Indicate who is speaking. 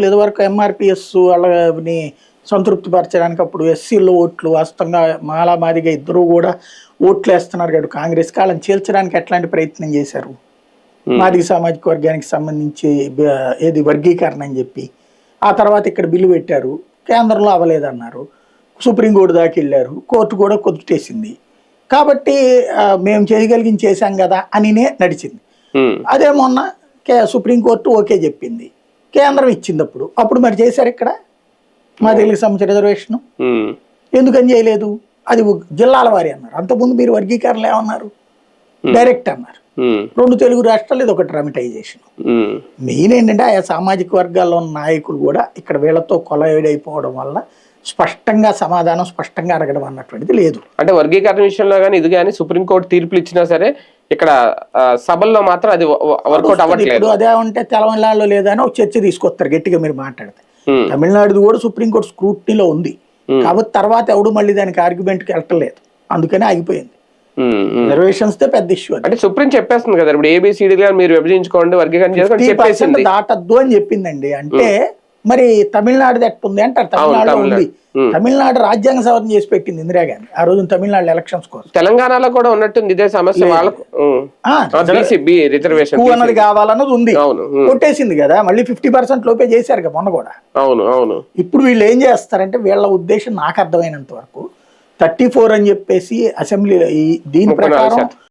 Speaker 1: ఇదివరకు ఎంఆర్పిఎస్ వాళ్ళని సంతృప్తిపరచడానికి అప్పుడు ఎస్సీల్లో ఓట్లు వాస్తవంగా మాలామాదిగా ఇద్దరు కూడా ఓట్లు వేస్తున్నారు కదా కాంగ్రెస్కి, వాళ్ళని చీల్చడానికి ఎట్లాంటి ప్రయత్నం చేశారు. మాదిగ సామాజిక వర్గానికి సంబంధించి ఏది వర్గీకరణ అని చెప్పి ఆ తర్వాత ఇక్కడ బిల్లు పెట్టారు, కేంద్రంలో అవ్వలేదన్నారు, సుప్రీంకోర్టు దాకా వెళ్ళారు, కోర్టు కూడా కొట్టేసింది. కాబట్టి మేము చేయగలిగింది చేశాం కదా అనినే నడిచింది. అదే మొన్న సుప్రీంకోర్టు ఓకే చెప్పింది, కేంద్రం ఇచ్చింది. అప్పుడు మరి చేశారు ఇక్కడ మాదిగలకు సంబంధించిన రిజర్వేషన్ ఎందుకని చేయలేదు? అది జిల్లాల వారి అన్నారు. అంతకుముందు మీరు వర్గీకరణ ఏమన్నారు? డైరెక్ట్ అన్నారు. 2 తెలుగు రాష్ట్రాలు, ఇది ఒకటి రెమిటైజేషన్. మెయిన్ ఏంటంటే ఆయా సామాజిక వర్గాల్లో ఉన్న నాయకులు కూడా ఇక్కడ వీళ్ళతో కొలైడ్ అయిపోవడం వల్ల స్పష్టంగా సమాధానం స్పష్టంగా అడగడం అన్నటువంటిది లేదు.
Speaker 2: అంటే వర్గీకరణ విషయంలో కానీ ఇది కానీ సుప్రీంకోర్టు తీర్పులు ఇచ్చినా సరే ఇక్కడ సభల్లో మాత్రం అది వర్కౌట్ అవ్వట్లేదు.
Speaker 1: అదే ఉంటే తెలంగాణలో లేదని ఒక చర్చ తీసుకొస్తారు గట్టిగా మీరు మాట్లాడితే. తమిళనాడుది కూడా సుప్రీంకోర్టు స్క్రూటినీలో ఉంది కాబట్టి తర్వాత ఎవడు మళ్ళీ దానికి ఆర్గ్యుమెంట్కి వెళ్ళలేదు, అందుకనే ఆగిపోయింది. రిజర్వేషన్స్ పెద్ద ఇష్యూ.
Speaker 2: అంటే సుప్రీం చెప్పేస్తుంది కదా ఇప్పుడు ఏబిసిడి మీరు విభజించుకోండి వర్గీకరణ
Speaker 1: దాటద్దు అని చెప్పిందండి. అంటే మరి తమిళనాడుది ఎట్టుంది అంటారు, తమిళనాడులో ఉంది. తమిళనాడు రాజ్యాంగ సవరణ చేసి పెట్టింది ఇందిరాగాంధీ ఆ రోజు తమిళనాడు ఎలక్షన్స్ కోసం.
Speaker 2: తెలంగాణలో కూడా ఉన్నట్టుంది ఇదే సమస్య, వాళ్ళకు
Speaker 1: అన్నది కావాలన్నది ఉంది, కొట్టేసింది కదా. మళ్ళీ 50% లోపే చేశారు కదా మొన్న కూడా.
Speaker 2: అవును అవును.
Speaker 1: ఇప్పుడు వీళ్ళు ఏం చేస్తారంటే వీళ్ళ ఉద్దేశం నాకు అర్థమైనంత వరకు 34 అని చెప్పేసి అసెంబ్లీ దీని ప్రకారం